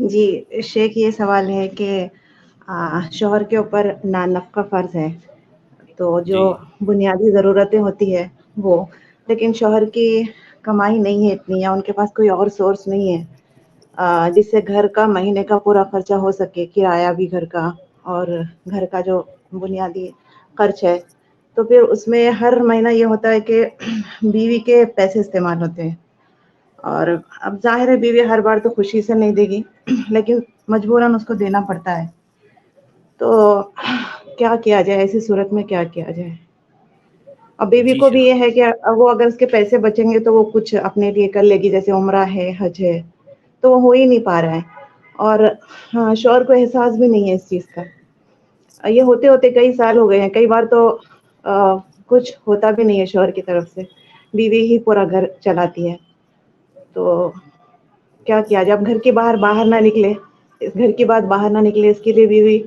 جی شیخ، یہ سوال ہے کہ شوہر کے اوپر نفقہ فرض ہے، تو جو جی بنیادی ضرورتیں ہوتی ہے وہ، لیکن شوہر کی کمائی نہیں ہے اتنی، یا ان کے پاس کوئی اور سورس نہیں ہے جس سے گھر کا مہینے کا پورا خرچہ ہو سکے، کرایہ بھی گھر کا اور گھر کا جو بنیادی خرچ ہے، تو پھر اس میں ہر مہینہ یہ ہوتا ہے کہ بیوی کے پیسے استعمال ہوتے ہیں۔ اور اب ظاہر ہے بیوی ہر بار تو خوشی سے نہیں دے گی، لیکن مجبوراً اس کو دینا پڑتا ہے۔ تو کیا کیا جائے ایسی صورت میں، کیا کیا جائے؟ اور بیوی جی کو بھی شیخ، یہ ہے کہ وہ اگر اس کے پیسے بچیں گے تو وہ کچھ اپنے لیے کر لے گی، جیسے عمرہ ہے، حج ہے، تو وہ ہو ہی نہیں پا رہا ہے۔ اور ہاں، شوہر کو احساس بھی نہیں ہے اس چیز کا۔ یہ ہوتے ہوتے کئی سال ہو گئے ہیں، کئی بار تو کچھ ہوتا بھی نہیں ہے شوہر کی طرف سے، بیوی ہی پورا گھر چلاتی ہے۔ تو کیا کیا جب گھر کے باہر نہ نکلے، گھر کی بات باہر نہ نکلے، اس کے لیے بیوی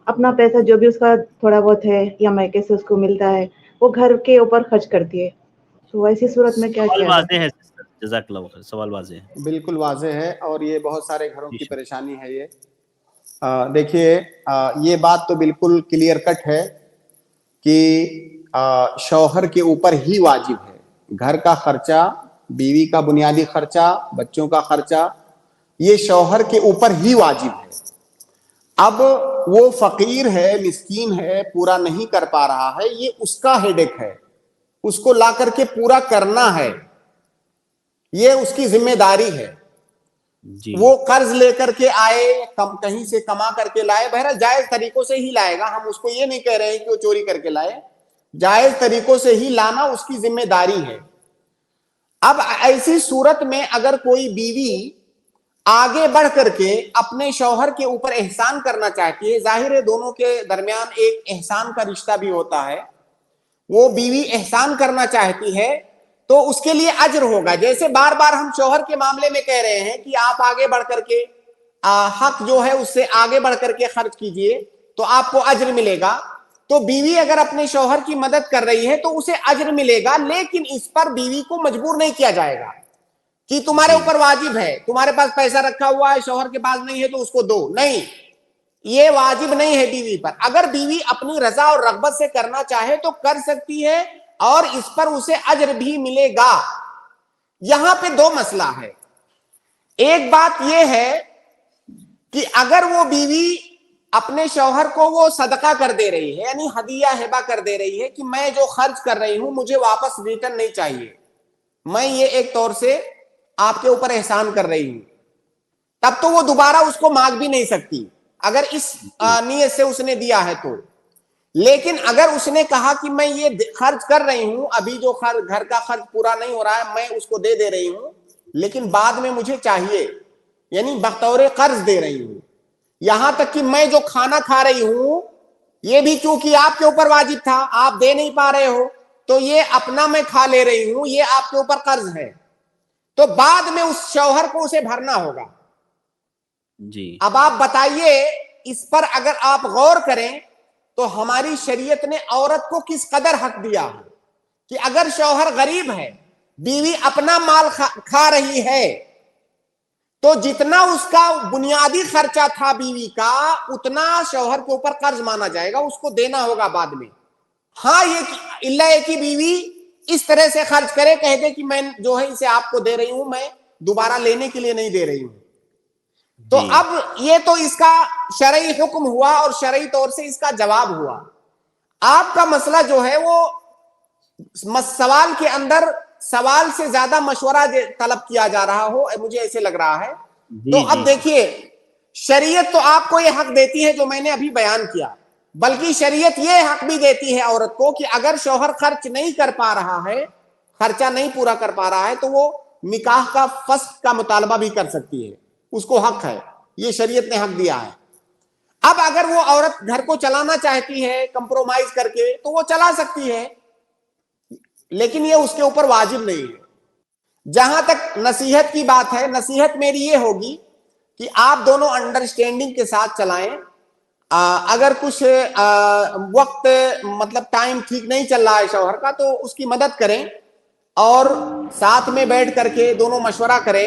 اپنا پیسہ جو بھی اس کا تھوڑا بہت ہے یا میکے سے اس کو ملتا ہے وہ گھر کے اوپر خرچ کرتی ہے۔ تو ایسی صورت میں کیا سوال کیا جائے؟ واضح ہے سسٹر، جزاک اللہ خیر، سوال واضح ہے۔ بالکل واضح ہے، اور یہ بہت سارے گھروں جی کی شیخ، پریشانی ہے یہ۔ دیکھیے، یہ بات تو بالکل کلیئر کٹ ہے کہ شوہر کے اوپر ہی واجب ہے گھر کا خرچہ، بیوی کا بنیادی خرچہ، بچوں کا خرچہ، یہ شوہر کے اوپر ہی واجب ہے۔ اب وہ فقیر ہے، مسکین ہے، پورا نہیں کر پا رہا ہے، یہ اس کا ہیڈیک ہے، اس کو لا کر کے پورا کرنا ہے، یہ اس کی ذمہ داری ہے۔ جی وہ قرض لے کر کے آئے، کہیں سے کما کر کے لائے، بہرحال جائز طریقوں سے ہی لائے گا، ہم اس کو یہ نہیں کہہ رہے ہیں کہ وہ چوری کر کے لائے، جائز طریقوں سے ہی لانا اس کی ذمہ داری ہے۔ اب ایسی صورت میں اگر کوئی بیوی آگے بڑھ کر کے اپنے شوہر کے اوپر احسان کرنا چاہتی ہے، ظاہر ہے دونوں کے درمیان ایک احسان کا رشتہ بھی ہوتا ہے، وہ بیوی احسان کرنا چاہتی ہے تو اس کے لیے اجر ہوگا۔ جیسے بار بار ہم شوہر کے معاملے میں کہہ رہے ہیں کہ آپ آگے بڑھ کر کے حق جو ہے اس سے آگے بڑھ کر کے خرچ کیجئے تو آپ کو اجر ملے گا۔ تو بیوی اگر اپنے شوہر کی مدد کر رہی ہے تو اسے اجر ملے گا، لیکن اس پر بیوی کو مجبور نہیں کیا جائے گا کہ تمہارے جی اوپر واجب ہے، تمہارے پاس پیسہ رکھا ہوا ہے، شوہر کے پاس نہیں ہے تو اس کو دو، نہیں، یہ واجب نہیں ہے بیوی پر۔ اگر بیوی اپنی رضا اور رغبت سے کرنا چاہے تو کر سکتی ہے، اور اس پر اسے اجر بھی ملے گا۔ یہاں پہ دو مسئلہ ہے۔ ایک بات یہ ہے کہ اگر وہ بیوی اپنے شوہر کو وہ صدقہ کر دے رہی ہے، یعنی ہدیہ ہبہ کر دے رہی ہے کہ میں جو خرچ کر رہی ہوں مجھے واپس ریٹرن نہیں چاہیے، میں یہ ایک طور سے آپ کے اوپر احسان کر رہی ہوں، تب تو وہ دوبارہ اس کو مانگ بھی نہیں سکتی اگر اس جی نیت سے اس نے دیا ہے تو۔ لیکن اگر اس نے کہا کہ میں یہ خرچ کر رہی ہوں، ابھی جو گھر کا خرچ پورا نہیں ہو رہا ہے میں اس کو دے دے رہی ہوں، لیکن بعد میں مجھے چاہیے، یعنی بطور قرض دے رہی ہوں، یہاں تک کہ میں جو کھانا کھا رہی ہوں یہ بھی چونکہ آپ کے اوپر واجب تھا، آپ دے نہیں پا رہے ہو تو یہ اپنا میں کھا لے رہی ہوں، یہ آپ کے اوپر قرض ہے، تو بعد میں اس شوہر کو اسے بھرنا ہوگا۔ جی اب آپ بتائیے، اس پر اگر آپ غور کریں تو ہماری شریعت نے عورت کو کس قدر حق دیا ہے کہ اگر شوہر غریب ہے، بیوی اپنا مال کھا رہی ہے، تو جتنا اس کا بنیادی خرچہ تھا بیوی کا اتنا شوہر کے اوپر قرض مانا جائے گا، اس کو دینا ہوگا بعد میں۔ ہاں، یہ اللہ کی بیوی اس طرح سے خرچ کرے، کہہ دے کہ میں جو ہے اسے آپ کو دے رہی ہوں، میں دوبارہ لینے کے لیے نہیں دے رہی ہوں، تو جی اب یہ تو اس کا شرعی حکم ہوا اور شرعی طور سے اس کا جواب ہوا۔ آپ کا مسئلہ جو ہے وہ سوال کے اندر سوال سے زیادہ مشورہ طلب کیا جا رہا ہو، مجھے ایسے لگ رہا ہے۔ جی تو جی اب دیکھیے، شریعت تو آپ کو یہ حق دیتی ہے جو میں نے ابھی بیان کیا، بلکہ شریعت یہ حق بھی دیتی ہے عورت کو کہ اگر شوہر خرچ نہیں کر پا رہا ہے، خرچہ نہیں پورا کر پا رہا ہے، تو وہ نکاح کا فسخ کا مطالبہ بھی کر سکتی ہے، اس کو حق ہے، یہ شریعت نے حق دیا ہے۔ اب اگر وہ عورت گھر کو چلانا چاہتی ہے کمپرومائز کر کے تو وہ چلا سکتی ہے، لیکن یہ اس کے اوپر واجب نہیں ہے۔ جہاں تک نصیحت کی بات ہے، نصیحت میری یہ ہوگی کہ آپ دونوں انڈرسٹینڈنگ کے ساتھ چلائیں۔ اگر کچھ وقت مطلب ٹائم ٹھیک نہیں چل رہا ہے شوہر کا تو اس کی مدد کریں، اور ساتھ میں بیٹھ کر کے دونوں مشورہ کریں